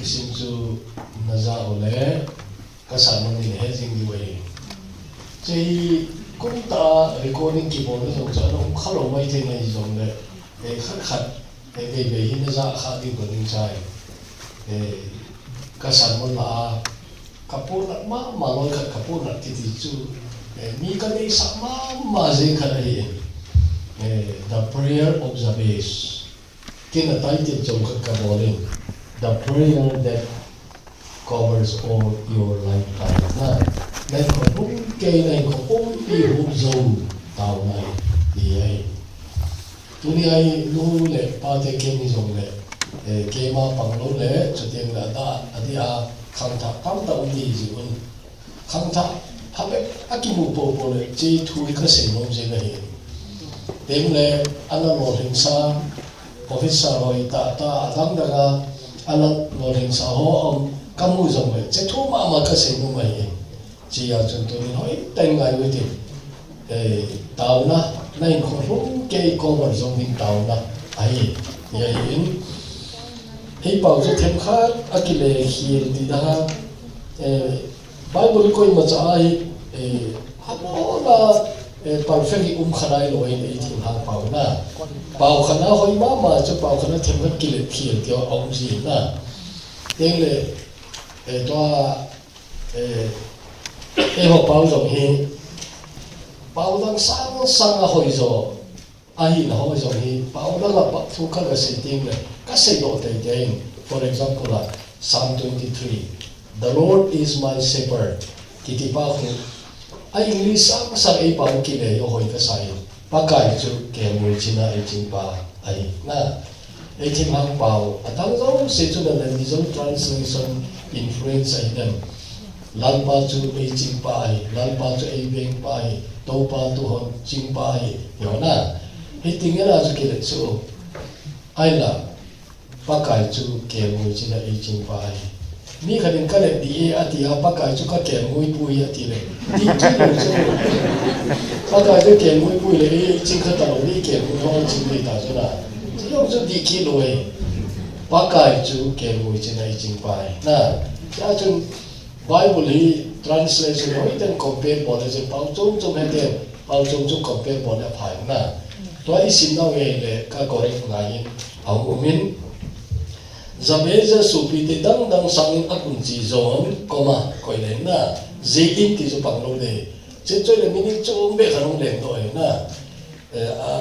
sim chu naza ole kasan mani hedging di way chei cũng ta recording keyboard nó dùng cho nó cũng khá là mấy thế này dùng để khắc khắc để về hiện ra khá đi của những trai để các sản phẩm là kapur nak mà nói các kapur nak thì chú mi cái này sao mà gì cái này the prayer of Jabez cái là title trong các keyboard the prayer that covers all your lifetime na nên có đúng cái này có bốn bị hụt dầu tàu này thì ai tụi này lu lệ ba thế cái gì dùng lệ cái mà bằng lu lệ cho tiền là ta đi khang tháp tam tàu đi gì vậy khang tháp tháp ấy cái mũ bộ lệ chỉ thui cái sản phẩm gì này tiền lệ anh là một hình sa officer rồi ta đang đang anh là một hình sa họ ông cam mũ dùng lệ chỉ thu mà cái sản phẩm này chỉ là chúng tôi nói tên ngày với thì tàu na này có rung cây có vật dùng mình tàu na ai vậy hi bảo cho thêm khác akile hier thì đã Bible coi mà cho ai hamo là perfect kharai loi nei thì hàng bảo na bảo khana hoi mà cho bảo khana thêm cái kile hier thì ông gì na tiếng lệ toa họ bảo rằng hi bảo đang sang hồi rồi ai là hồi rồi hi bảo đang là bắt thu các cái sự tình này các sự độ tây tây for example là Psalm 23 the Lord is my shepherd thì bảo hi ai English sang ai bảo kia này hồi cái sai ba cái chú kể mùi chín là ai chín ba ai na ai chín hàng bảo đang giống sẽ chú là làm gì translation influence ai dem lalpa chu ei ching pai lalpa chu ei beng pai topa tu hon ching pai yona hiting era chu kile chu aila pakai chu ke mui china ei ching pai mi khanin kale di ati ha pakai chu ka ke mui pui ati le di ki lu chu pakai chu ke mui pui le ei ching kha ta lo ni ke mui hon ching le ta chu na chu yo chu di ki lo e pakai chu ke mui china ei ching pai na cha chu Bible hi translation ho iten compare bole je pau chung hết he pau chung compare bole phai na to I sim na we le ka correct ngai au umin Jabez supi te dang sang akun chi zon koma koi le na zekin ti zo pang lo le che choi le mini chung be khanong le do na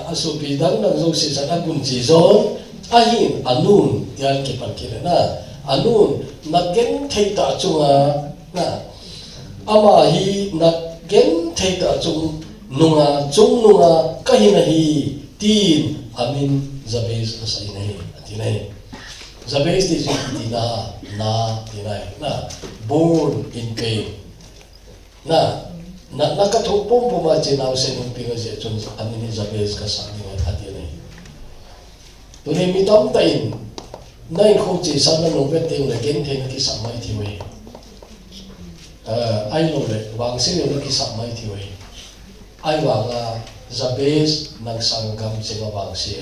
a supi dang zo si sa akun chi zon ahin anun yan ki pan ki le na anun na gen thei ta chunga na ama hi na gen thei ta chung nunga kahina hi tin amin Jabez asai nei atinai Jabez ti tina na tinai na born in pain na ka tho pom ma che naw se nung pinga je chun amin Jabez ka sa ni atinai to ne mi tam ta in nai kho che sa na no be te le gen thei na ki sa mai thi we ai lo le wang se le ki sa mai thi we ai wang a Jabez nang sanggam singa wang si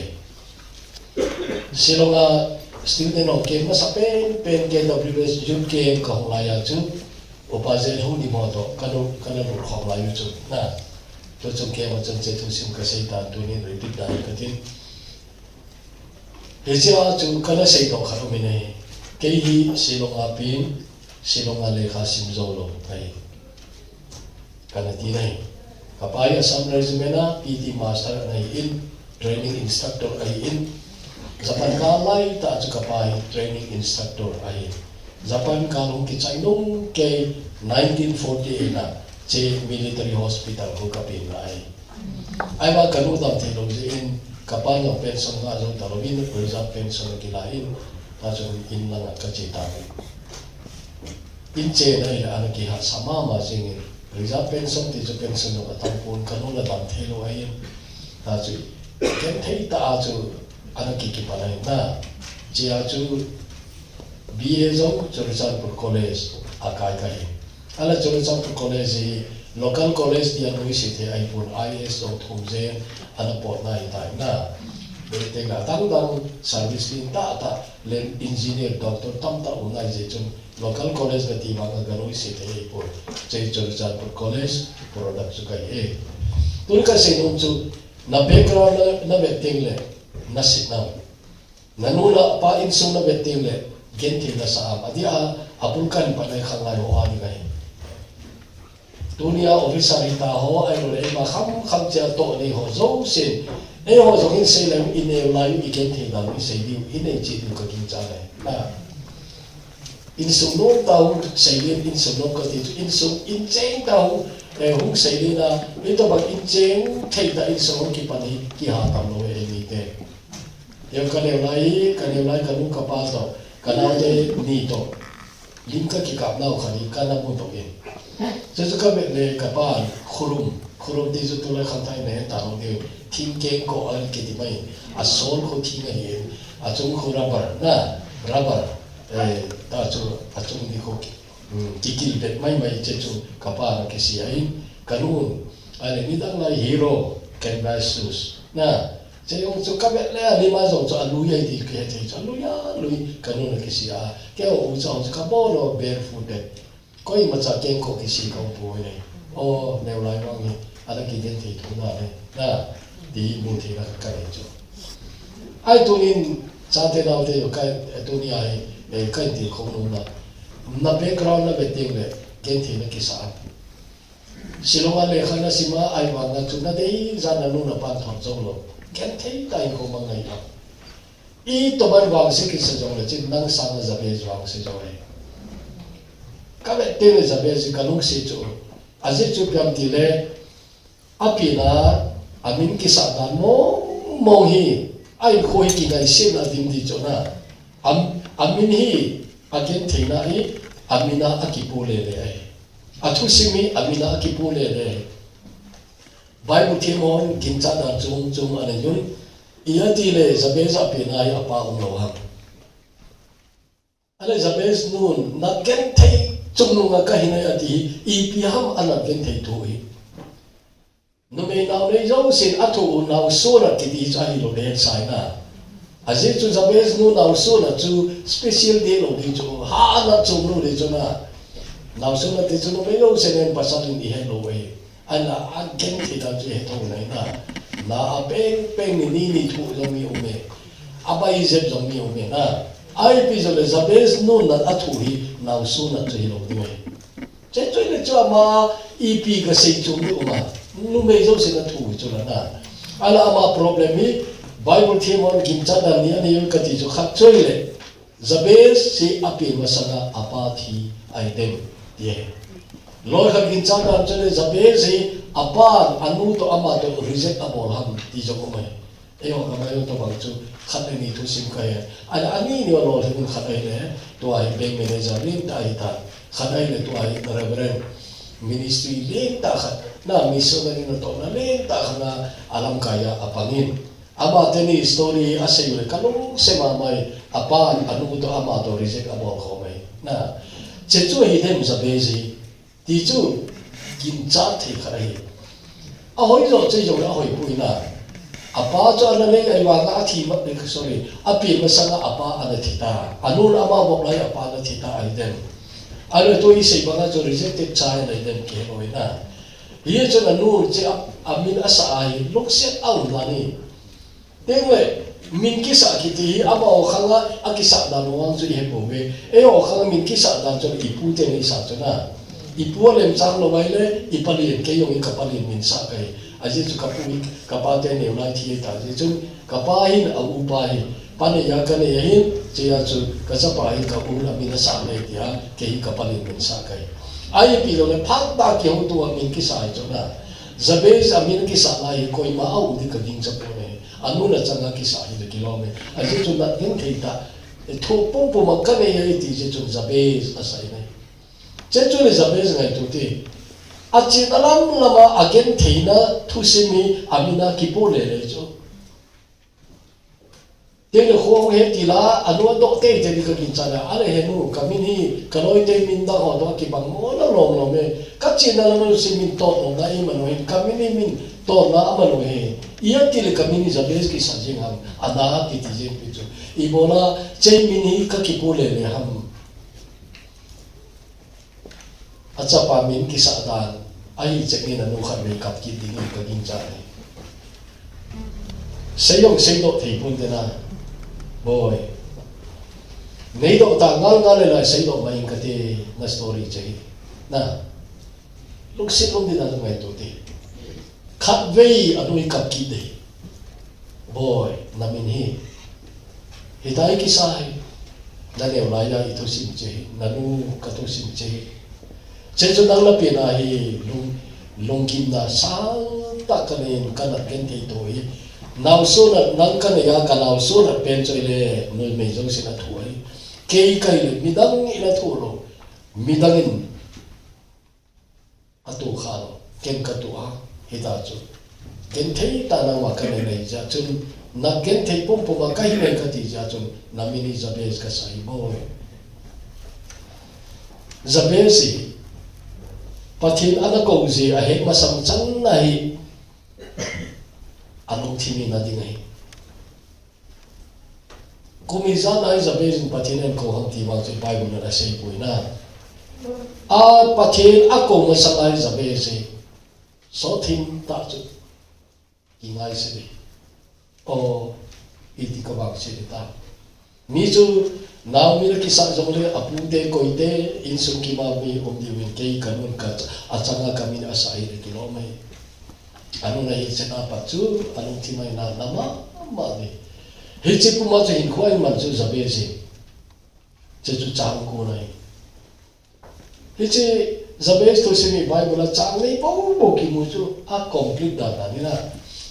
silonga student of game sa pen KWS jun game ka holaya chu opaje hu ni mo to kanu khawla yu chu na to chu ke ma chen che thu sim ka sei ta tu ni repeat dai ka tin heja chu kana sei to kharo mi nei ke hi silonga pin silonga le kha sim zo lo ai kana ti nei kapaya sam regimena PT master ai in training instructor ai in Japan ka lai ta chu kapai training instructor ai Japan ka long ki chai nong ke 1948 na che military hospital ko kapin ai ba kanu dam the long in kapan no pension ga zo ta robin reserve pension ki lain ta chu in na ka che ta in che na ila an ki ha sama ma sing reserve pension ti chu pension no ka pon kanu la dam the lo ai ta chu ken thei ta chu anaki ki panai na chia chu BA zong Chorichanpur College akai kai ala Chorichanpur College local college dia noi si the ai pun IS dot thumje ana pot na i tai na bete ga dang service din ta len engineer doctor tam ta unai je chun local college ga ti ma ga garoi se te po che Chandrapur college product su kai e tun ka se no chu na background na betting le na sit na nanula pa in sung na betting le genti na sa adia apul kan pa na khangai ho ani gai dunia officer ta ho ai le ma kham cha to ni ho zo sin e ho zo in se le in e lai i genti na ni se di in e chi du ka kin cha le na in sung no tau se le in sung no ka ti in sung in cheng tau e hung se le na i to ba in cheng thei da in sung ki pa ni ki ha tam lo e ni te yo ka le lai ka lu ka pa to ka na de ni to lim ka ki kap nau khani ka na mu to in je zu ka be le ka pa khurum di zu to le khan thai ne ta ro de tim ke ko an ke di mai a sol ko thi nga ye a chung khu rubber ta chu a chung ni ko ki ki bet mai je chu ka pa na ke si ai kanun ale ni dang lai hero canvas shoes na je yung chu ka bet le ni ma zo chu alu ye di ke te chu alu ya lui kanun ke si a ke o zo ka bo no barefooted koi ma cha ken ko ki si ko po ne o ne lai wang ni ala ki den te tu na ne na di mu te na ka ne chu ai tu nin cha te na te yo ka tu ni ai e ka ti ko no na background na beting le ken te na ki sa silonga le khana sima ai wa na chu na dei za na nu na pan thon zo lo ken te tai ko ma ngai la I to ban wang se ki se jong le chin nang sang za be wang se jong le ka be te le za be si ka lung se chu a je chu pyam ti le api na amin ki sa dan mo hi ai khoi ki ngai se na dim di chu na amin hi again te na hi amina akipu le le ai athu simi amina akipu le le Bible timon kincha da chung ane yun iya ti le zabeza pinay apa lo ham ale zabez nun na ken thei chung nu nga ka hinay ati ipiham ana ken thei thui no me naw le zo sin athu naw sura ki ti chai lo le sai na aje chu zabez nu naw sura chu special day lo di chu ha na chung nu le chu na naw sura ti chu no me lo sen pasalin i hello we ana again ti da je to na na peng ni thu zo mi ume abai zep zo mi ume na ai pi zo le zabez no na athu hi na su na che lo di che che le cha ma ip ka sei chu mi uma nu me zo se na thu chu na ala ma problem hi bible themon gimcha da ni ani ka ti zo khat choi le zabez si api masanga apa thi ai dem ye Lord ka gincha na chale zabezi apan anu to ama to reject abol ham ti jo ko mai eo ka mai to bang chu khat ni thu sim ka ya ala ani ni Lord hin khat ai le to ai bank manager rin ta ai ta khat ai le to ai reverend ministry le ta khat na missionary na to na le ta khana alam kaya apangin ama teni story asay le kalong sema mai apan anu to ama to reject abol ko mai na chechu hi them zabezi Di chu gin cha the kharai a hoi zo che jo la hoi pui na apa cho na le ai wa ga thi ma le sorry a pi ma sa apa ana thita anu la ma bok lai apa na thita ai den ale to I sei ba na cho rejected chai lai den ke hoi na ye cho na nu che amin asa ai lok set out la ni tengwe min ki sa ki ti ama o khanga akisa da no wang chu he bo we e o khanga min ki sa da cho I pu te ni sa cho na ipuan lem sang lo mai le ipalin ke yong kapalin min sa kai aje chu kapui kapate ne ulai thi ta je chu kapahin au upai pane ya ka ne hin che ya chu ka sa pai ka u la min sa le dia ke hi kapalin min sa kai ai pi lo le phak ta ke hu tu min ki sa chu na zabez amin ki sa lai koi ma au di ka ding cha po ne anu na changa ki sa hi de kilome aje chu na hin thei ta thu pong po ma ka ne ye ti je chu zabez asai ne Chechu le zabez ngai tu ti achi alam lama again theina thusimi amina kipo le le cho te le khong he ti la anu do te te ka kin cha la ale he nu kamini kaloi te min da ho do ki bang mo la long lo me ka chi na no si min to no na I ma no kamini min to na ama no he ia ti le kamini Jabez ki sajing ham ana ki ti jing pi chu ibola che mini ka ki pole le ham acha pa min ki sa dan ai chekni na nu khan me kap ki ding ka ging cha ni seyong seydo thei pun de na boy nei do ta ngal ngal le la seydo mai ka te na story chei na luk sit long din na ngai to te khat vei anui kap ki de boy namin hi hidai ki sai na ne lai da itu sim chei nanu ka to sim chei chen chu dang la pe na hi lung kim na sa ta ka ne ka na ken te to hi now so na nang ka ne ya ka now so na pen choi le noi me jong sin na thuai ke kai le midang ina thuro midangin atu khalo ken ka tu a hita chu ken thei ta na wa ka ne nei ja chun na ken thei pom pom ka hi nei ka ti ja chun na mini Jabez ka sai boy Jabez pathin ana ko ji a he ma sam chang na hi anong thimi na ding ai kumiza na Jabez pathin en ko hang ti ma chu Bible na sei pui na a pathin a ko ma sam ai Jabez so thin ta chu ingai se de o iti ka bak se ta mi chu now mi ki sa jong le apu de ko ite in sum ki ma mi om di win ke kanun ka achanga kami na sai de kilo mai anu na hi sena pa chu anu ti mai na nama ma ni he che pu ma che in khoi man chu Jabez che chu chang ko nai he che Jabez to se mi Bible chang nei bo ki mu chu a complete da ni na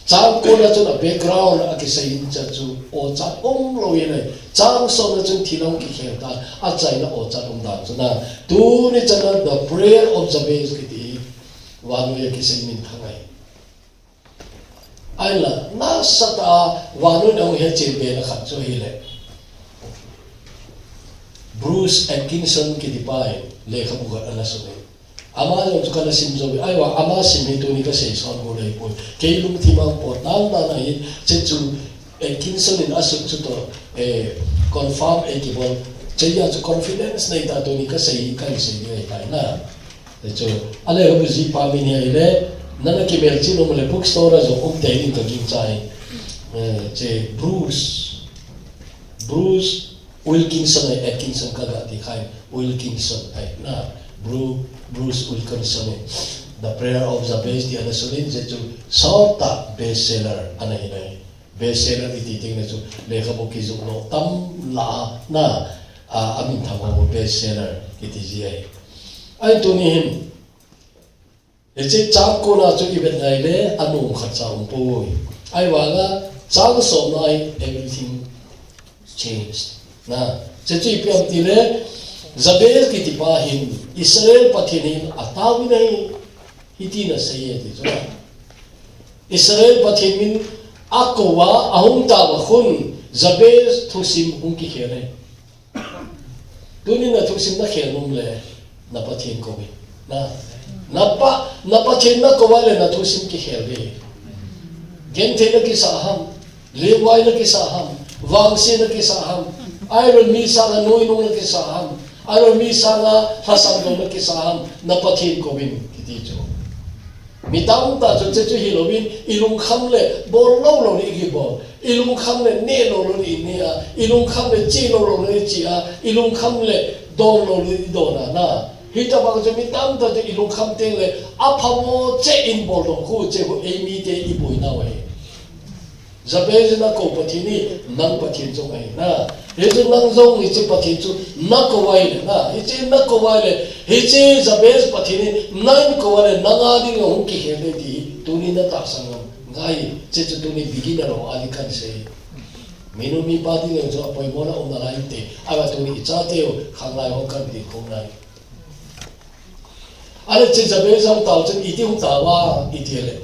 chang ko na chu na background a ki sai in cha chu o cha om lo ye nei chang so na chu thilong ki khe ta a chai na o cha dum da chu na tu ni cha na the prayer of Jabez ki ti wanu ye ki sai min thangai ai la na sa ta wanu na he che be na khat chu hi le Bruce Atkinson ki di pai le khabu ga ana so ne ama jo ka na sim zo ai wa ama sim hi tu ni ka sei son go le po ke lum thi ma po tan na na hi che chu Atkinson in asu chu to confirm e ki bol che ya chu confidence nei ta tu ni ka sei ka sei ni ai tai na de chu ale ho ji pa mi ni ai le na na ki bel chi no le bookstore zo om te ni ka gi chai che Bruce Wilkinson ai Atkinson ka ga ti khai Wilkinson ai na Bruce Wilkinson the prayer of Jabez di ana sulin je chu sorta bestseller ana hinai bestseller iti ting na chu lekha bo ki zu no tam la na amin thamo bestseller iti ji ai tu ni him eche chang ko na chu ibet ngai le anu khacha poi ai wala chang so nai everything changed na che chu piam ti le Jabez ki tipa hin Israel pathinin atawi nei hiti na sei ti chu Israel pathimin akowa ahum ta wa khun Jabez thusim hung ki khere tuni na thusim na khelum le na pathin ko bi na pathin na ko wale na thusim ki khere gen the na ki saham lewai na ki saham wangse na ki saham iron mi sa na noi no na ki saham aro mi sanga hasam do na kisaham na pathin ko bin kiti cho mi taung ta cho che hilobin ilung kham le bol lo ni gi bol ilung kham le ne lo ni ne a ilung kham le chi lo ni chi a ilung kham le do lo ni do na hita ba jo mi taung ta ilung kham te le aphamo che in bol do ku che ko e mi te i boi na we Jabez na ko pathini nang pathin cho ai na he chu nang zong ni che pathin chu na ko wai le na he che na ko wai le he che Jabez pathini nang ko wai na nga ding hong ki he le di tu ni na ta sang ngai che chu tu ni beginner ro ali kan se menu mi pa di le jo poi mo na on na lai te aba tu ni cha te o khang lai ho kan di ko nai ale che Jabez am tao chen iti hong ta wa iti le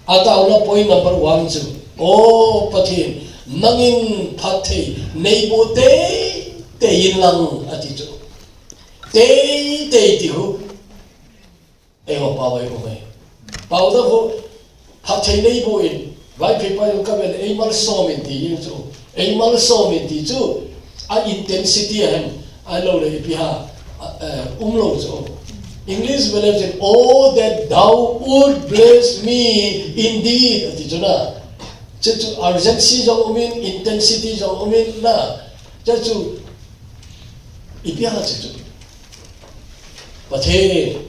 ata na point number 1 chu o pathin nangin phathei neibo te yin lang ati chu te ti hu e ho pa wai ko mai pau da ho phathei neibo in vai paper yung kaben aimal somin ti yung chu aimal somin ti chu a intensity han a lo le piha umlo chu English believe oh that thou would bless me indeed ti chu na chu urgency jong umin intensity jong umin na chu ipiha chu pathe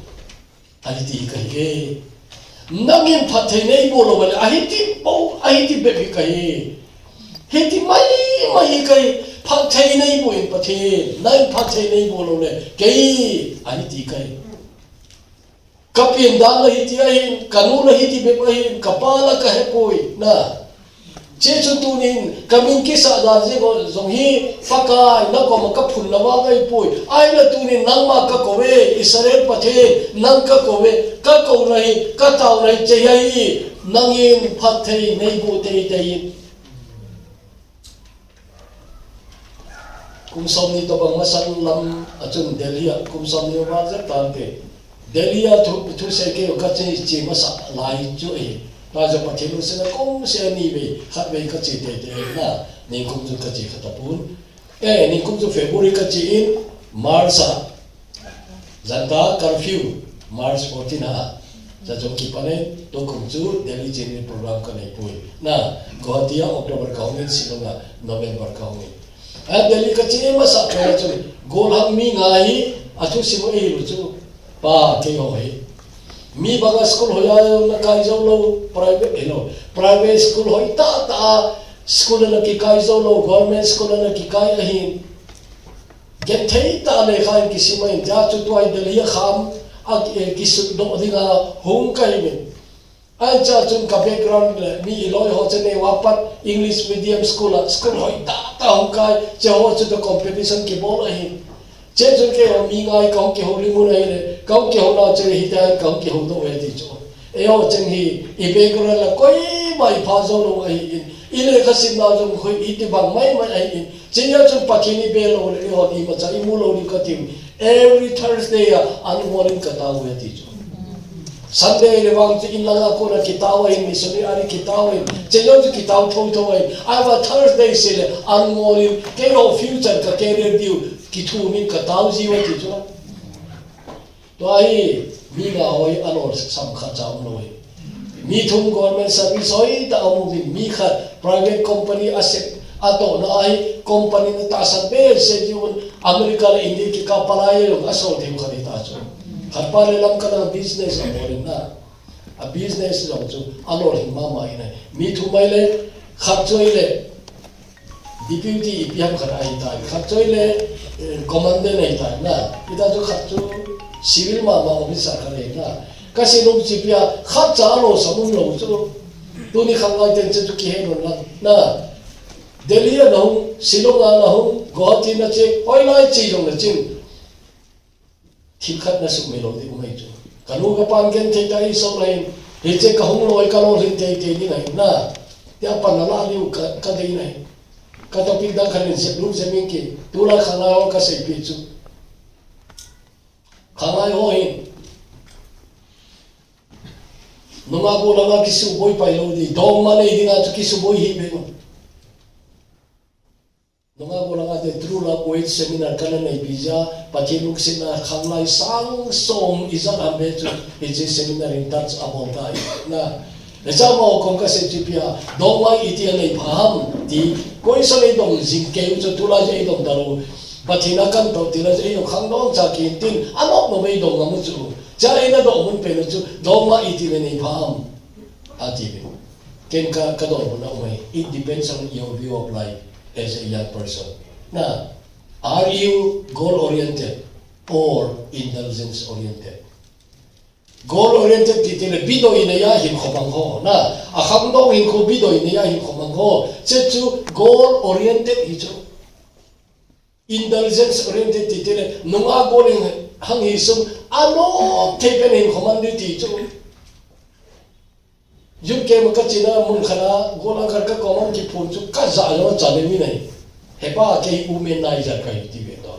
ali ti kai nangin pathe nei bolo wala ahiti bebi kai hiti mai kai pathe nei boin pathe nai pathe nei bolo le kai ahiti kai kapin dang la hiti ai kanu la hiti be ai kapala ka hepoi na chechu tunin kamin ki sa da je go zong hi fakai na ko ma ka phun na wa ngai poi ai la tunin nang ma ka ko we Israel pathe nang ka ko we ka ko nai ka tau nai che ai nangin pathe nei bu te te kum som ni to bang masan lam achun Delhi kum som ni wa za ta te Delhi thu se ke ka che chi ma sa lai chu e raja pathe lu se na kom se ni be khat be ka che te te na ni kum ju ka che khata pun ni kum ju February ka che in March Janta curfew March 14 ha sa jong ki pane to kum chu Delhi chen program ka nei pui na Guwahati October ka hongin Shillong November ka hongin a Delhi ka che ma sa ka chu gol hang mi ngai athu simo e lu chu pa ke hoi mi baga school hoya na kai zo lo private school hoi ta school na ki kai zo lo government school na ki kai ahin get thei ta le khan ki simai ja chu tuai Delhi kham a ki su do dinga hong kai me ai cha chun ka background le mi loi ho chene wapat English medium school hoi ta hong kai che ho chu the competition ki bol ahin che chun ke mi ngai kong ki ho li mu nei le kong ki ho na che hi ta kong ki ho do e ti chu e ho chen hi I background la koi mai pha zo lo ai ile ka sim na jong khoi I ti bang mai ai chen ya chun pathini be lo le ho di ma cha I mu lo ni ka tim every Thursday an morning ka ta we ti chu Sunday le wang in la ko na kitaw ai missionary kitaw ai chen yo chu kitaw thong ai I wa Thursday se le an morning ke no future ka ke review ki thu min ka taw ji we ti chu to ai mi ga hoi anor sam kha cham noi mi thum government service hoi ta amu mi kha private company asset ato na ai company na ta sa be se jun America le India ki ka palai lo asol them khani ta chu khat pa le lam kana business amorin na a business lo chu anor hi mama ina mi thu mai le khat choi le deputy piam khara ai ta khat choi le commandant ai ta na ita chu khat chu civil mama officer khare na kasi nung chipia khat cha lo samum lo chu tu ni khangai ten chu ki he no na Delhi na hong Shillong na hong Guwahati na che hoi lai chi jong na chin thil khat na su me lo di umai chu kanu ka pan gen the tai so lai he che ka hong loi ka lo rin te ni ngai na ya pan na la liu ka dei nai ka to pi dang khanin se lu se min ki tu la khana ho ka se pi chu khangai ho hin nunga bo langa kisu boy pai lo di dong ma nei dinga chu kisu boy hi be no nunga bo langa de true love wait seminar kana nei bija pathiluk sina khanglai sang song izan ambe chu ije seminar in touch about that na lecha mo kong ka se tipia dong ma itia nei pham ti koi sa nei dong jing ke chu tula je dong daru pathina kan to tila je yo khang dong cha kin tin anok no mei dong amu chu cha ina do mun pe chu dong ma itia nei pham ati be ken ka do na mai it depends on your view of life as a young person. Now, are you goal-oriented or indulgence-oriented? Goal-oriented titile bido inaya hin khomang ho na akham dong hin ko bido inaya hin khomang ho chechu goal-oriented hicho indulgence-oriented titile nunga goling hang hisum ano taken hin khomang di ticho Jum ke maka China mun khana gola kar ka common ki phun chu ka za lo chale mi nai hepa ke umen nai ja kai ti be to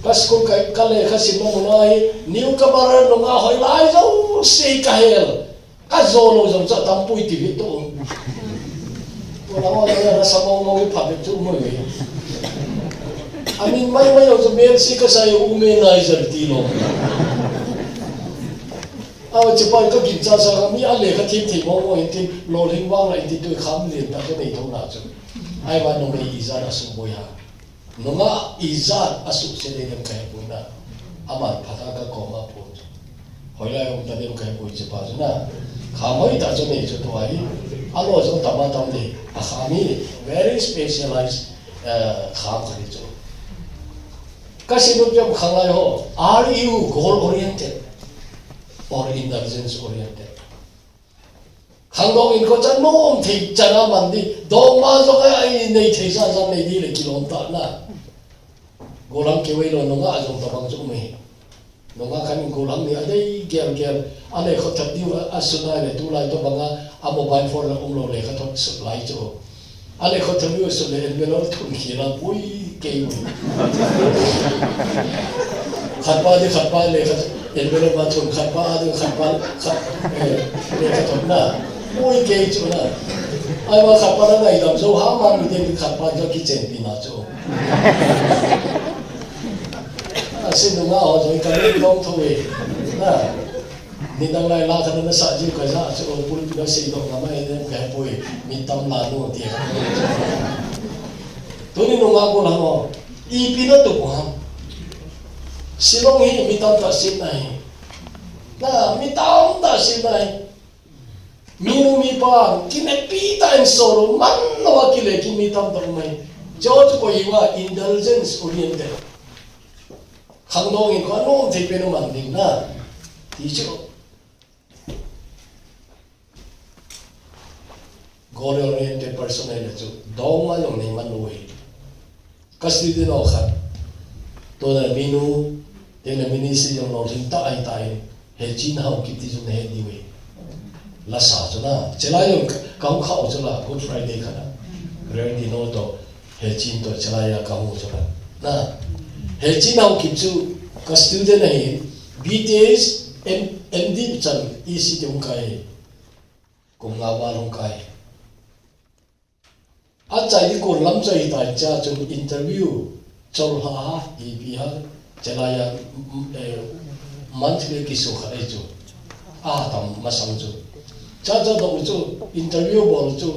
kas ko kai kale khasim no nai new comer no nga hoi lai zo sei ka hel ka zo lo zo cha tam pui ti to wala mo na sa mo pha tu mo ngi amin mai zo mer si ka sai ume nai zer ti lo aw chi pa ko kin cha sa mi ale ka thi thi mo tin lo ling wang lai ti tu kham lin ta ko nei thong na chu ai ba no ngi izan asu boy ha no nga izan asu se le dem kai pu na ama phata ka ko ma pu hoi lai om ta dem kai pu chi pa na khamoi ta chu nei chu to ai alo zo ta ma tam de a khami very specialized kham khari chu kasi no jam khangai ho are you goal oriented or indulgence oriented Hangdong in ko chan nom thi chana mandi dong ma zo ka ai nei thei sa sa nei di le kilom ta na golang ke wei lo no nga jong ta bang chu me no nga kan golang ni adei gel ane kho thap diu asuna le tu lai to banga a mobile phone la lo le kha thot su lai chu ane kho thap diu su le me lo thun khi la pui ke mu khat pa le envelope ba thun khat pa le kha thot na ôi cái chỗ này, ai mà khắp bao ngày làm số hám mà mình đi khắp bao cho cái chuyện bị nào chỗ, xin đừng ngao rồi cái này không thôi, na, mình đang lại la thằng nó sợ chứ cái gì chỗ bún nó xin đồng làm ai nên cái bùi mình tâm là luôn tiền, tôi nên ngao bún làm gì, ý pin nó tụt ham, xin lỗi mình tâm ta xin này, na mình tâm ta xin này. Minu mi pa kine pita en soro man no akile kimi tam tam mai jo ko iwa indulgence oriented khangdong in ko no the pe no man ding na ti cho goal oriented personality chu do ma lo nei man noi kasi de no khat to na minu de na minisi yong no jing ta ai tai he chin hau ki ti ju ne di we la sa chu na chelai yong kaung khao chu la good friday khana grand dino to he chin to chelai ya kaung chu na he chin hau ki chu ka student nei bts md chan ec dong kai kum nga wa long kai a chai di ko lam chai ta cha chu interview chol ha ep ha chelai ya monthly ki su khai chu a tam ma sang chu cha cha do chu interview bol chu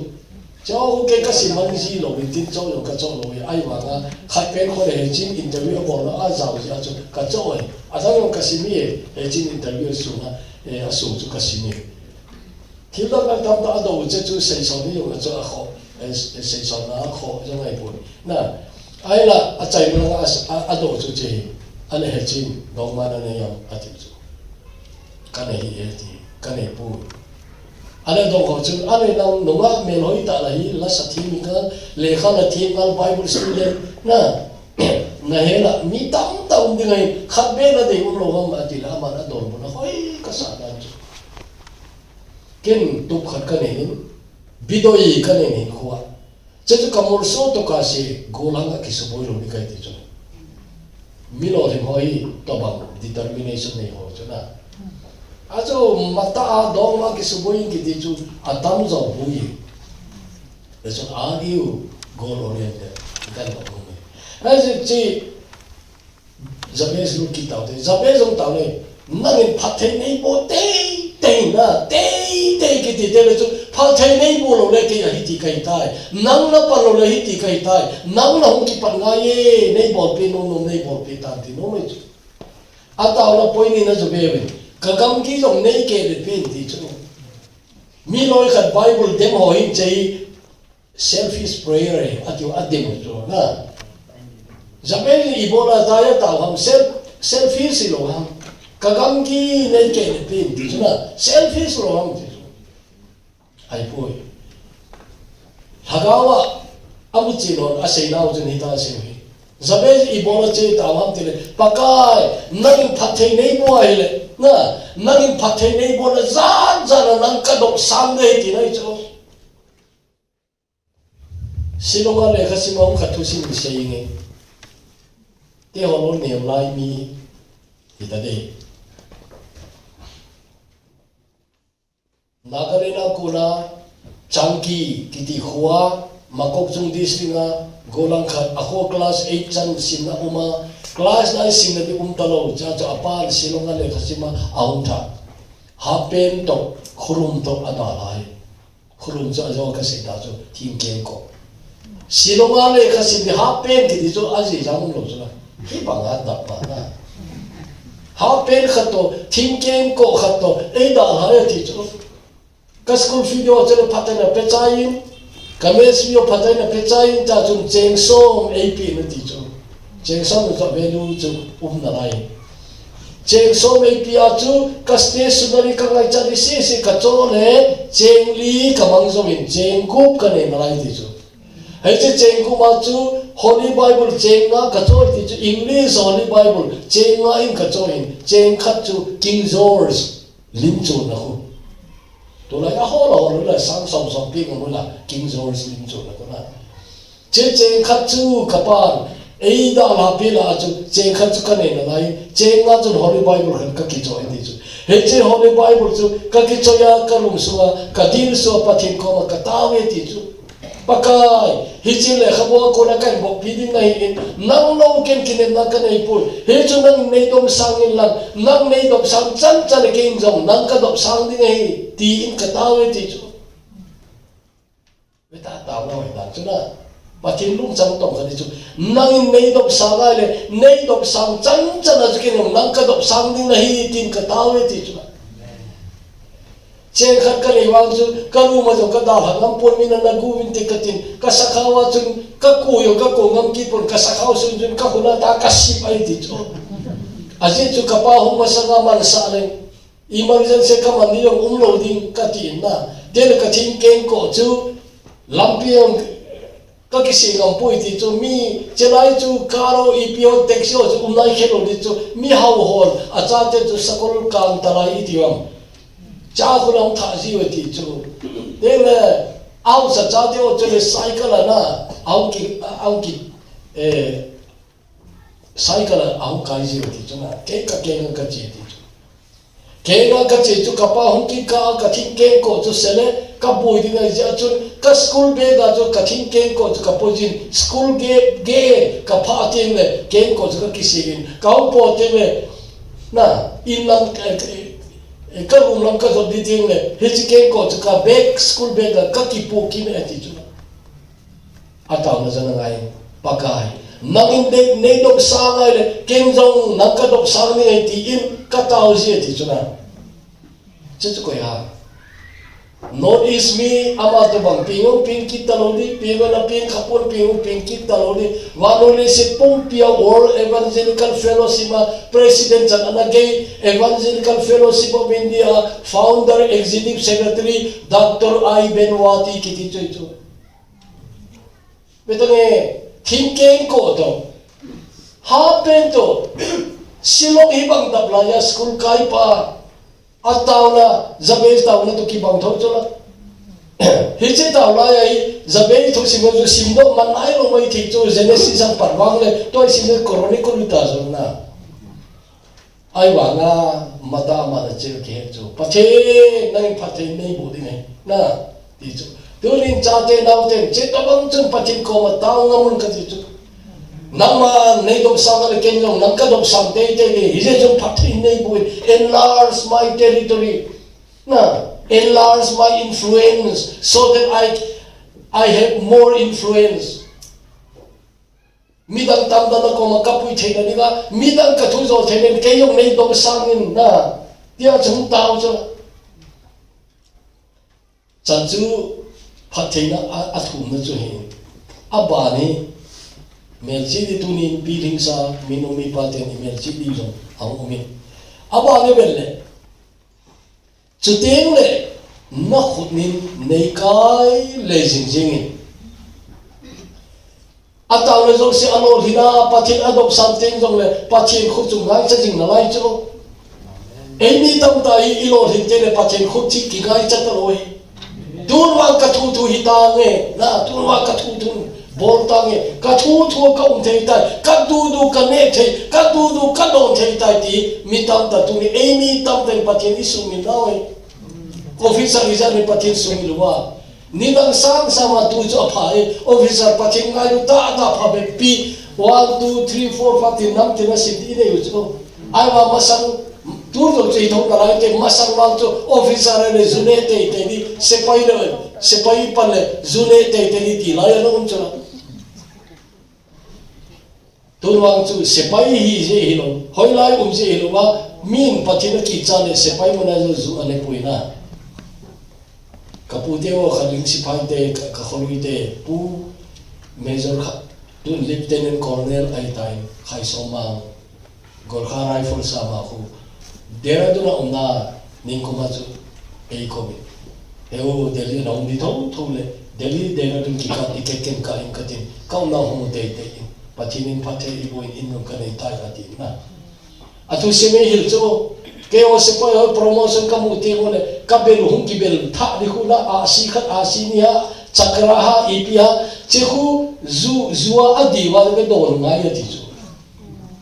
cháu cái gì mà gì rồi tin cháu rồi cái cháu rồi ai mà nga khai pen có thể chính interview bol nó giàu gì chứ cái cháu ấy thằng ông cái gì mi chính interview xuống na xuống chu cái gì mi thì đó là tam ta đâu chứ chú xây xong đi dùng cái chỗ khó xây xong nó khó cho ngày buổi na ai là chạy mà nga đâu chú chơi anh ấy chính đâu mà anh ấy làm tiếp chú cái này thì cái này buổi anh đâu có chứ anh đang nông nghiệp mình hỏi ta là là sát thiên cái lễ khai là thiên cái Bible student na này là mi tam tam đi ngay khắp bên là đều lo không mà chỉ là mà nó đồn nó hỏi cái sao đó kiến tục khát cái này bidoi cái này khoa chứ cái món số to cái gì golang cái số bồi luôn cái gì chứ mi lo thì hỏi to bằng determination này hỏi chứ na ajo mata dong ma ki suboyin ki di chu atam zo buyi eso adiu goal oriented kan ba ko me as chi zabes lu ki tao de zabes ong tao ne nangin phathai nei bo te na te ki ti de le chu phathai nei bo lo le ki hi ti kai tai nang na pa lo le hi ti kai tai nang na hong ki pan nga ye nei bo pe no nei bo pe ta ti no me chu atao na point ni na zo be kagam ki jong nei ke le pin ti chu mi loi khat Bible dem ho hin chei selfish prayer atiu adem chu na Zaman ibola daya tahu ham selfish lo ham kagam ki nei ke le pin ti chu na selfish lo ham ti chu ai poi hagawa amu chi lo asai nau chu ni ta se Zaman ibola chei tahu ham ti le pakai nang phathai nei bo ai le na nangin phathai nei bo na zan nang ka dok sam de ti nai cho silonga le kha simong kha thu sim sei nge te holo nem lai mi kita de nagarena kuna changki kiti khua makok chung disringa golang khat ako class 8 chan simna uma class 9 simna di talo cha cha apan silonga le khasima aunta hapen to khurum to adalai khurum cha jo ka se ta jo tim ken ko silonga le khasim di hapen ki di jo aji jang lo jo hi banga da pa na hapen khato tim ken ko khato e da ha ti jo ka school video cha patana pechain kames video patana pechain cha chung cheng som ap na ti jo cheng som no value chu na lai cheng som ap a chu ka stationary ka ngai cha di se ka cho le cheng li ka mang zo min cheng gup ka ne na lai ti jo hai che cheng gu ma chu holy bible cheng nga ka cho ti chu english holy bible cheng nga in ka cho in cheng khat chu king george lim chu na hu to lai a ho la sang som pi ko la king george lim chu na ko na che cheng khat chu ka pan ei da la pi la chu cheng khat chu ka ne na lai cheng nga chu holy bible kan ka ki cho ti chu he che holy bible chu ka ki cho ya ka lum suwa ka dil so pathin ko ma ka ta we ti chu pakai hijile khabo ko na kai bok biding nai nang no ken kinen na kan ei pul he chu nang nei dom sang in lang nang nei dom sang chan chan ke jong nang ka dom sang ding ei ti in ka tawe ti chu beta ta no ta chu na pathin lung chang tong ka ni chu nang nei dom sang ai le nei dom sang chan chan a chu ke nang ka dom sang ding nei tin ka tawe ti chu chen khat ka le wang chu ka lu ma jo ka da hangam pon min na gu win te katin ka sakhawa chun ka ku yo ka ko ngam ki pon ka sakhaw sun jun ka huna ta ka sip ai ti chu aje chu ka pa hu ma sanga man sa le emergency ka man ni yo loading ka ti na de ka thin ken ko chu lampiang ka ki si ngam pui ti chu mi chelai chu karo ipio texio chu nai khelo ni chu mi haw hol a cha te chu sakol kan tarai ti wam cha ko long tha ji we ti chu de le au sa cha de o chu le cycle na au ki cycle au kai ji we ti chu na ke ka ji ti chu ke nga ka chi chu ka pa hung ki ka thin ke ko chu sele ka boi ding ai ja chu ka school be ga chu ka thin ke ko chu ka pojin school ge ka pha tin le ke ko chu ka kisigin ka po te le na in lang ka rum lang ka zo di ting le he chi ke ko chu ka back school be ga ka ki po ki ne ti chu ataw na jana ngai pakai nang in de nei dok sa ngai le ken jong nang ka dok sa ni ti in ka taw ji ti chu na chu chu ko ya not is me ama to bang pingo ping ki talodi pingo na ping khapon pingo ping ki talodi wanole se pompia world evangelical fellowship president jan anagay evangelical fellowship of india founder executive secretary dr I benwati kiti choicho betone thinking ko to happen to silong ibang dablaya school kai pa ataw na zabel taw na to ki bang tho chola hiche taw la ai zabel tho sim jo simdo man ai lo mai thi cho genesis ang parwang le to sim chronicle ta zo na ai wa na mata ma na che ke cho pathe nang pathe nei bo di ne na ti cho turin cha te naw te che to bang chung pathin ko ma taw ngamun ka ti cho nama nei dom sang le ken long nang ka dom sang te te ni hije jong pathin nei bo enlarge my territory na enlarge my influence so that I have more influence midang tam da ko ma kapui the ni ga midang ka thu zo the ne ke yong nei dom sang in na tia chung taw cho chan chu pathina a thu na chu he aba ni melchi di tunin piling sa minumi paten melchi di zo ang umi aba ne belle chuteng le na khutnin nei kai le jingjing ataw le zo se ano hina pathin adop something jong le pathin khu chung ngai cha jing na lai chu eni tam ta I ilo hin te le pathin khu chi ki ngai cha ta loi tun wa ka thu thu hi ta nge na tun wa ka thu thu bol tangi ka thu ka thei tai ka du ka ne thei ka du ka don thei tai ti mi tam ta tu ni e mi tam ten pathian isu mi nawe officer izan ni pathian sumi luwa ni dang sang sama tu cho phai officer pathian ngai lu ta pha be pi 1 2 3 4 pathian nam tin si ti ne yu cho ai wa masang tu to chei thong la te masang wang cho officer ne zune te ni sepai pale zune te ni ti la ya no cho tu wang chu sepai hi je hi lo hoi lai je hi lo wa min pathian ki cha ne sepai mo na zu ane puina kaputeo khaling sipai te ka kholi te pu major kha tu lieutenant colonel ai tai khai soma gorkha rifle sama khu dera du na umna ning ko ma chu ei ko mi eo delhi na umdi tho le delhi dera du ki ka ken ka in ka tin ka na hu te patinin pathe i bo in no ka nei tai ka ti na atu se me hil cho ke o se po promotion ka mu ti ngole ka bel hum ki bel tha di khu na a si khat a si ni ha chakra ha ipia che khu zuwa adi wa ke do ngai ti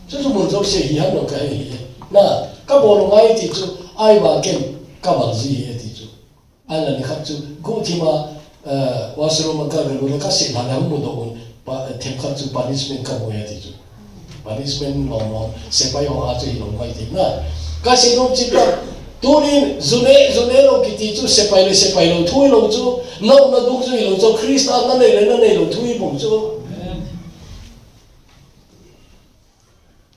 chu mun zo se hi ha no ka hi na ka bo ngai ti chu ai wa ken ka ba ji he ti chu ai la ni khat chu ku ti ma wasro ma ka ro ka se la mu do un pa them khat chu punishment ka mo he ti chu punishment no se pa yo ha chu lo mai ti na kasi nung chipang tunin zune lo kiti chu sepay lo thui lo chu no na duk chu lo chu Krista na nei lo thui bong chu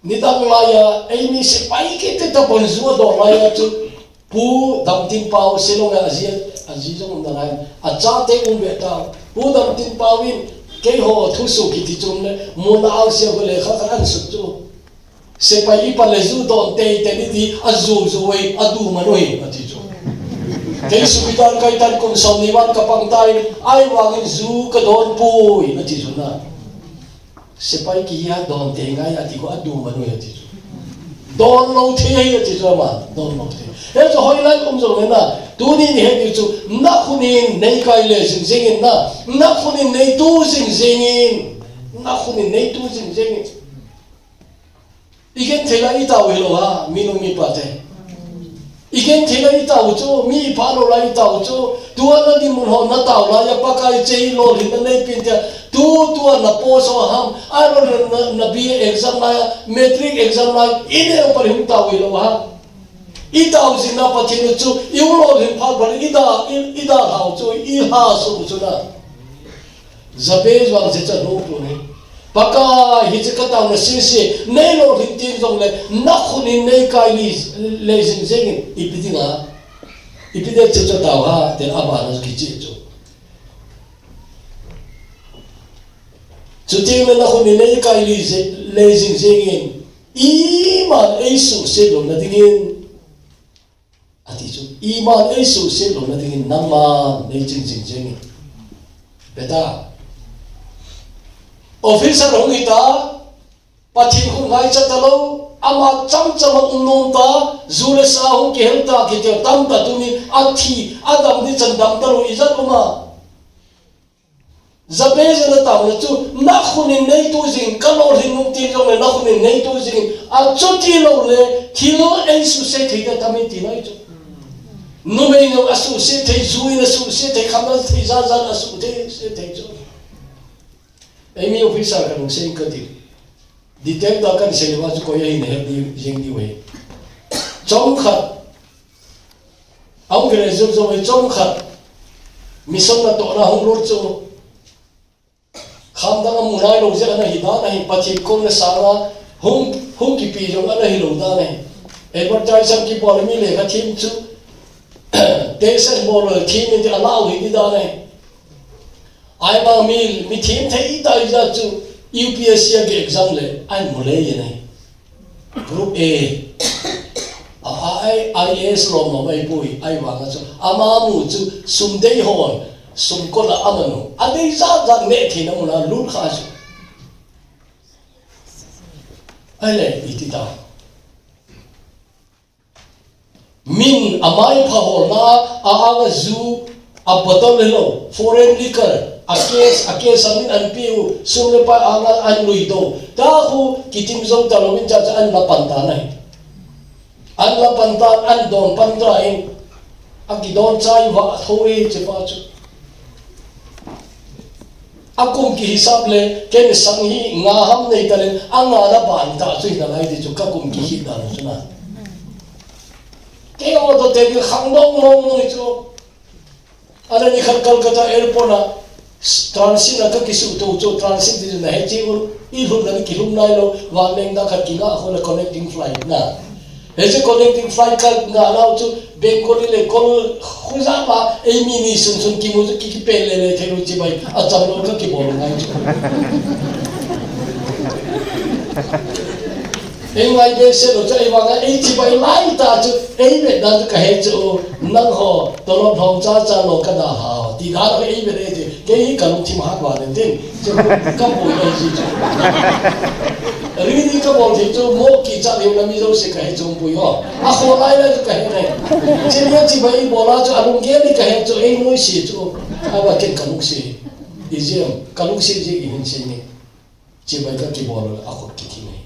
ni tang laya ai mi sepay kiti ta bon zu do laya chu pu dam tin pau selong azi jong na lai a cha te be ta pu dam tin pawin ke ho thu su kiti chu ne mo na au se go le kha an su chu sepai palezu don te ni di azu zuwe adu manoi ati jo te subidan kai tan kon som ni wan kapang tai ai wangin zu ka don pui ati jo na sepai ki ya don te ngai ati ko adu manoi ati jo don lo the ati jo ma don lo the e jo hoi lai kom jo na tu ni he ni chu na khunin nei kai le sing sing na khunin nei tu sing sing na khunin nei tu sing sing igen thela ita welo ha minu mi pate igen thela ita ucho mi palo la ita ucho tuana di mun ho na ta la ya pakai chei lo rin na nei pintia tu na poso ham aro na bi exam na metric exam na ine par him ta welo ha ita usin na pathin chu yulo rin phal bal ida hau chu I ha su chu na zabez wang se cha no pu ne baka hijikata na sisi nei lo hintin jong le nakhuni nei kai li lezing zengin ipide chicho taw ha ten abana ki chicho chuti me nakhuni nei kai li lezing zengin iman esu se lo na dingin ati chu iman esu se lo na dingin nama nei jing zengin beta officer hong ita pathin khung ngai chatalo ama cham umnom ta zule sa hong ke helta ke te tam ta tuni athi adam ni chandam ta ro izat uma zabe jana ta na chu na khunin nei tu jing kalor hinung ti jong na khunin nei tu jing a chuti lo le thilo ei su se thei ta mi ti nai chu no me no asu se thei zui na su se thei khamna thei za asu thei se thei chu Emi officer kan sing ka ti detect da kan se lewa chu ko ye ne di jing di we chong khat ang gre zo zo we chong khat mission na to na hong lor chu kham da mu nai lo je na hi da na hi pachi kon na sa na hong ki pi jo na hi lo da ne advertisement ki bol mi le ka thim chu desert bol thim ni allow hi da ne ai ba mi thim thei ta ja chu UPSC ke exam le ai mole ye nei group A IAS lo no mai pui ai wa ga chu ama mu chu sum dei hon sum ko la amanu adei za za ne thi na mu na lu kha chu ai le iti ta min amai pha hol na a ga zu Abaton hello, foreign liquor, a case amin an piu, sumle pa an luido. Tahu kitim zong talawin jaja an lapanta nai. An lapanta an don pantrain, akidon chai wa thoi chepachu. Akum ki hisab le ken sanghi ngaham nei talen anga na ban ta chui na lai di chu kakum ki hit na chuna. Ke o to te khang dong noi chu. Ada ni Calcutta airport na transit na ka kisu to transit di na hechi ul ilhum na kilum nai lo wa meng da khat kinga ho na connecting flight na hechi connecting flight ka na lao chu Bangkok le kol khuza ba emi ni sun ki mu ki pele le thelu chi bai a chang lo ka ki bol ngai chu Engai be se lo chai wanga ei chi bai lai ta chu ei be da ka he chu nang ho to lo thong cha lo ka da ha ti da lo ei be de ke hi ka lu thi ma wa den tin chu ka bo ei chi chu ri ni ka bo thi chu mo ki cha le na mi zo se ka he chu bu yo a ho lai la ka he nei chi ni chi bai bo la chu alung ge ni ka he chu ei noi si chu a wa ken ka lu si izem ka lu si ji hin si ni chi bai ka ki bo lo a ho ki thi nei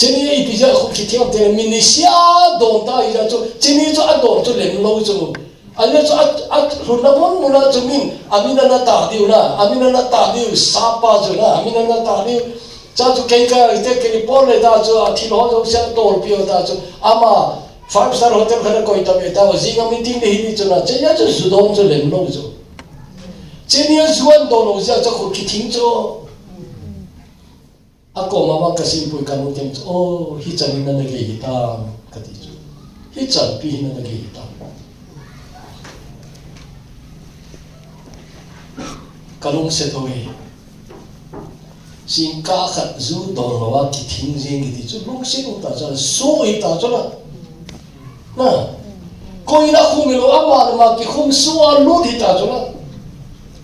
Chini ei pija khu ki thiam te minisia don ta ija chu chini chu adon chu lem lo chu ane chu at runa mon muna chu min amina na ta diu sapa chu na amina na ta diu cha chu kai ka ite ke pol le da chu athi lo jo sa tol pio da chu ama 5-star hotel khana koi ta be ta zinga meeting de hi chu na che ya chu sudon chu lem lo chu chini zuan don lo ja chu khu ki thing chu Ako mama kasi pui kanu tem oh hican na nagi hitam kati chu hican pi na nagi hitam kalung se thoi sin ka khat zu don lawa ki thing jing ki chu lung se ta cha so i ta cha na koi na khum lo ama ma ki khum so a lu thi ta cha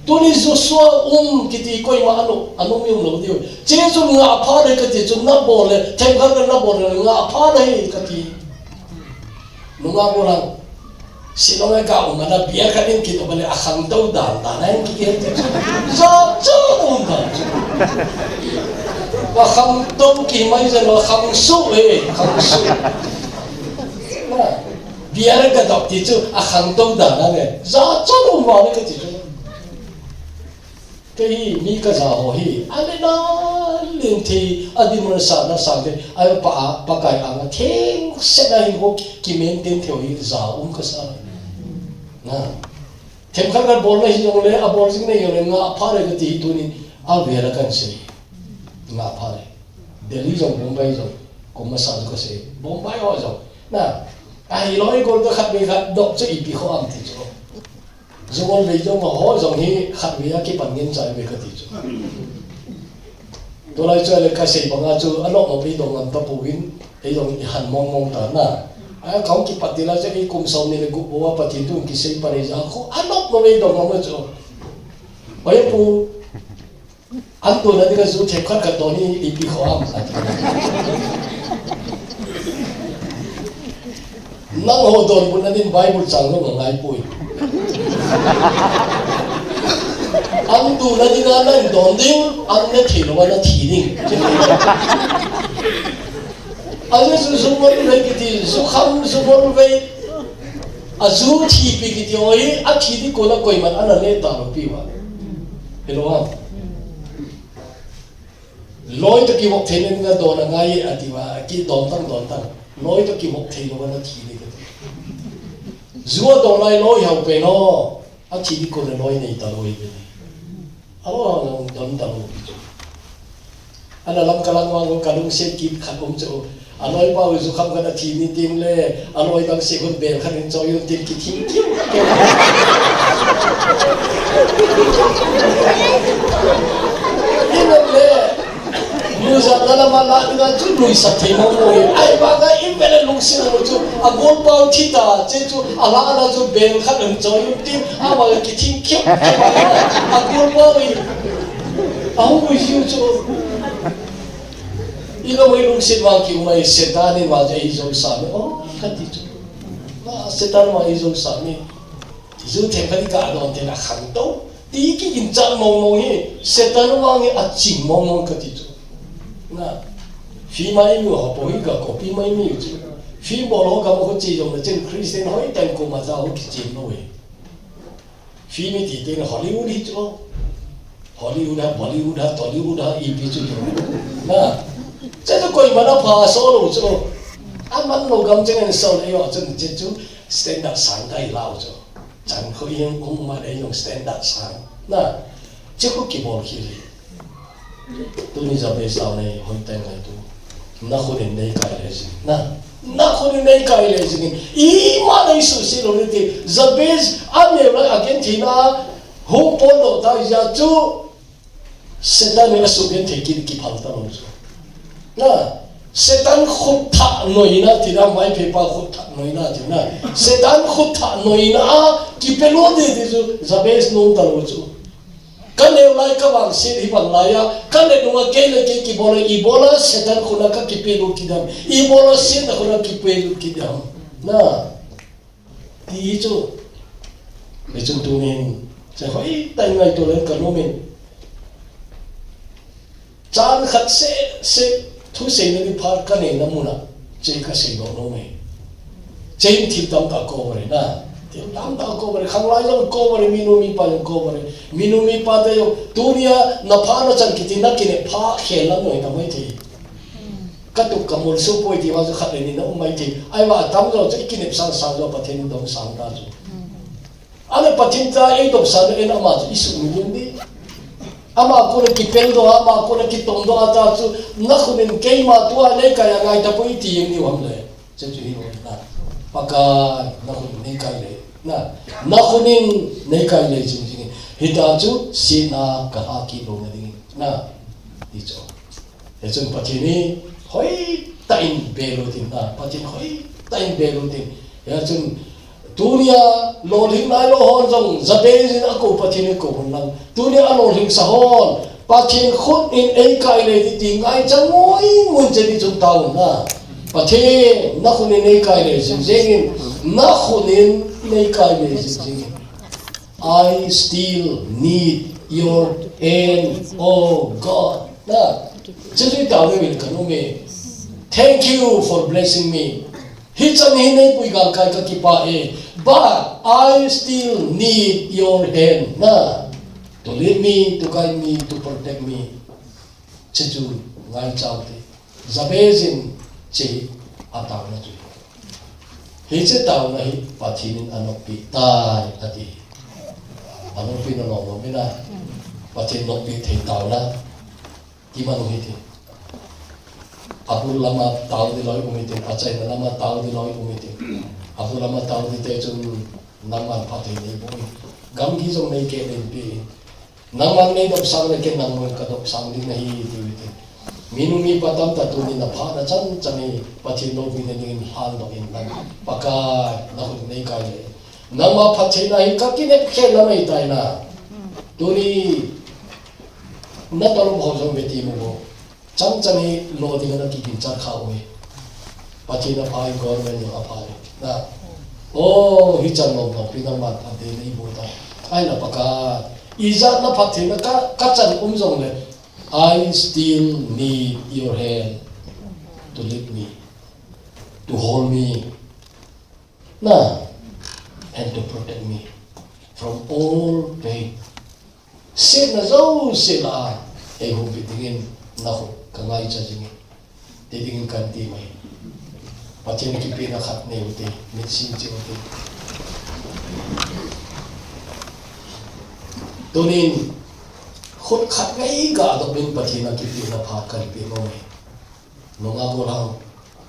Tuni Joshua kiti koi ma anu mi lo dio. Jesu nga apa le kati chu na bole, themkar ka na bole nga apa le kati. Nunga bolang silonga ka umana biar kanin kita bale akhang tau dan tanai kiti. Za da. Wa khang tau ki mai za lo khang su khang su. Na biar ka dok ti chu akhang tau dan na ne. Za ma le kati chu. Cái mi cái sao họ hi anh na liên thì anh đi mua sản na sản thì anh pa cái anh thiên sẽ là hình hộp kim men tiền theo hi sao cái sao na thêm khác cái bol này dùng lấy bol chính này dùng lấy ngã phá cái tí tu ni về là cái gì ngã phá Delhi dùng Mumbai dùng cũng mà sản cái gì Mumbai họ dùng na ai nói con cái khác biệt khác đọc cho ít bị khó ăn thì chứ Zong lấy cho mà họ giống như khát vì cái bản nhân trái về cái gì chứ, tôi nói cho là cái gì bằng chứ anh nó bị đồng làm tập huấn, cái giống hàn mong ta na, anh không kịp bắt là cho cái công sau này là cũng bảo bắt tu cái gì phải ra, không anh nó bị đồng làm chứ, bây giờ anh tôi nói cái số thẻ khát cái đó ni bị khó ăn, nang hồ đồn bữa nay Bible chẳng nó ngai bui. Anh tu na đi na na đòn điêu, anh na thì nó na thì đi. Anh na số số mấy cái gì, số khăm số mấy cái, số thì bị cái gì ấy, anh thì đi coi là coi mà anh là lấy tao bị vậy, hiểu không? Lối tới cái mốc thế nên cái đòn là ngay à thìว่าcái đòn tăng, lối tới cái mốc thế nó na thì đi. Zua đòn này lối hậu bên nó. anh chỉ đi coi là nói này ta nói cái này, anh đón tao anh là làm cái làm ngon cái đúng sẽ kịp khát ông chỗ, anh nói bao giờ không có thì ni tìm le, anh nói đang sẽ còn bèn khát đến cho yêu tìm cái thiên kiêu, ini le, lu jangan lama lagi dengan tu lu isap temu mui, ay baga ini le lu sih lu tu, agol bau kita, tu ala tu bèn khát đến cho yêu tìm, apa cái thiên kiêu, agol bau ini, aku mesti tu. Ikaw may lungsid mga kiumay setan ni mga jay isang sabi, oh, kati ito. setan ma izo sami zu the khani ka don te na khang to ti ki in chang mong mong hi setan wa nge a ching mong mong ka ti chu na fi mai mi ho po hi ka ko pi mai mi chu fi bo lo ka mo chi jong na chen christian hoi tan ko ma za ho ki chi no we fi mi ti te na hollywood hi chu hollywood ha bollywood ha tollywood ha i pi chu na che to koi ma na pha so lo chu an man lo gam chen en so le yo chen che chu standard sang dai lao chu chẳng có yên cũng mà để dùng standard sang na chứ có kỳ vọng gì tôi nghĩ rằng bây giờ này hồi tay này tôi nó không đến đây cái này gì nó không đến đây cái này gì ý mà đây sự sự rồi thì giờ bây giờ anh em là Argentina hôm bốn đầu ta giờ chú sẽ ta nên là số tiền thì kịp hàng ta rồi na setan khut tha noina tina mai pepa khut tha noina tina setan khut tha noina ki pelo de ju zabes nom talu chu kan le lai ka wang se hi bang la ya kan le nuwa ke le ki bola I bola setan khuna ka ki pelo kidam I bola se na khuna ki pelo kidam na ti chu le chu tu min cha khoi tai ngai to len ka no min chan khat se thu sei na đi phar ka ne na muna chei ka sei no me chei thip tam ta ko re na ti tam ta ko re khang lai lo ko re minu mi pa ko re minu mi pa de yo dunia na pha na chan ki ti na ki ne pha khel lam noi ta mai thi ka tu ka mul su poi ti wa ju khat ni na mai thi ai wa tam zo che ki ne sang sang zo pa then dong sang da ju ane pathin ta ei dong sang en ama ju isu mi ni ama ko ki peldo ama ko ki tongdo ata chu na khunin keima tua le ka ya ngai ta poi ti ni wam le che chu hi na paka na khun nei kai le na khunin nei kai le chu ji hita chu sina ka ha ki lo na ding na ti cho e chung pathini hoi tain belo tin na pathin hoi tain belo tin ya chung dunia lo ling lai lo hon jong zabe jin ako pathin ko hon lang dunia lo ling sa hon pathin khut in ei kai le ti ngai chang moi mun che di chung tau na pathin na khun in ei kai le jing jing na khun in nei kai le jing I still need your hand, oh God na chiri tau le bil kanu me thank you for blessing me hi chan hi nei pui gal kai ka ki pa e but I still need your hand na to lead me, to guide me, to protect me. Chechu ngai chau te zabezin che ataw na chu hi che taw na hi pathin anopi tai ati anopi no no me na pathin no pi thei taw na ki ma no hi te Abdul lama tahu di loi umitin, acai lama tahu di loi umitin. Abdul lama tahu di tejun naman pati ni boy. Gam gizong nei ke lempi. Naman nei dop sang le ke naman ka dop sang di nahi diwitin. Minumi patam tatu ni na phana chan chani pati no bi ni hal no in lang. Pakai na nei kai le. Nama pati na hi ka kine khe na mai tai na. Tuni na tolong hojong beti mo. Chang chani lo di na ki kin char kha we pachi na pai government no apai na o hi chan no no pinang mat pa de nei bo ta ai na paka izat na phathi na ka chan jong le I still need your hand to lead me to hold me na and to protect me from all pain sin na zo sila ai hu bitingin na ho kangai cha jingi te ding kan ti mai pathin ki pe na khat ne uti mit sin chi uti tonin khut khat ngai ga do bin pathin ki pe na pha kan pe mo mai no nga ko lang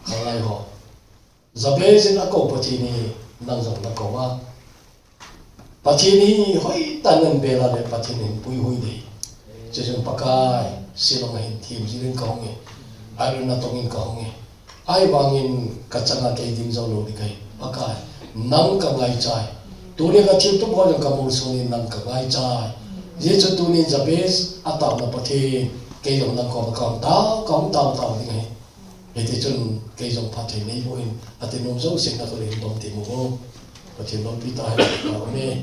kangai ho zabe jin ako pathini nang jong na ko wa pathini hoi tanan be la le pathini pui hui de chesung pakai silong hin tim jirin ka honge ai na tongin ka honge ai bangin kachanga ke dim zo lo dikai pakai nang ka ngai chai tuni ka chil to bo ka mul soni nang ka ngai chai je chu tuni jabes ataw na pathe ke yong na ko ka ta ding he thì chun cái dòng phát triển này vui thì nông dân sinh ra cái hiện tượng tìm mua và thì nó bị tai vào này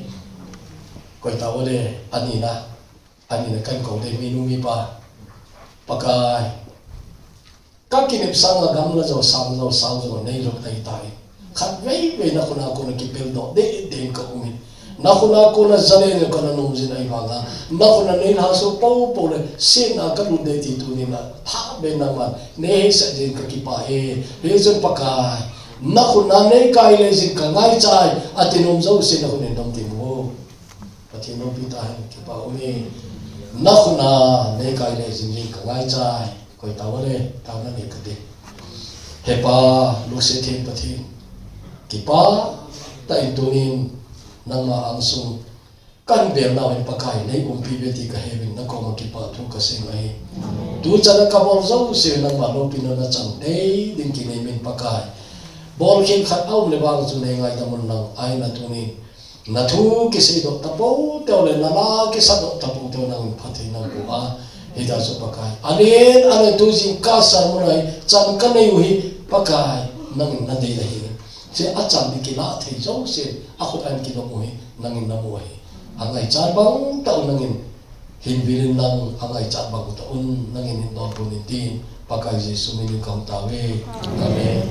coi tao đây anh là cái cầu đây minu mi ba pakai các cái niệm sang là gam là rồi sao rồi này rồi tay tay khát vây na kuna kipel đó để cái umi na kuna zane ne kana nông dân này vanga na kuna này ha so pau le sin a cái lúc đấy thì tu ni na tha bên na man ne sa jin ka kipa he dân pakai na kuna ne kai le jin ka ngai chai atinom zo sin na kuna dom tim wo atinom pita kipa umi na kuna ne kai le jin ka ngai chai coi tao nó này cái gì hepa lúc sẽ thêm bát thêm kipa tại tunin nang ma ang sung kan ber na hin pakai nei pi beti ka hevin na ko ma kipa thu ka sing ai tu chana ka bol zo se nang ma lo pin na chang dei ding ki nei min pakai bol khin khat au le bang chu nei ngai ta mun nang ai na tunin na thu ki se do ta po te le na la ki sa do ta po te nang phathi nang ko a hida so pakai ane tu jing ka sa munai chan ka nei hui pakai nang na dei hi se a chan di ki la thei zo se a khut an ki lo hui nang na mo hi angai char bang ta nang in hin virin nang angai char bang ta un nang in do bu ni tin pakai jesu min kam ta we amen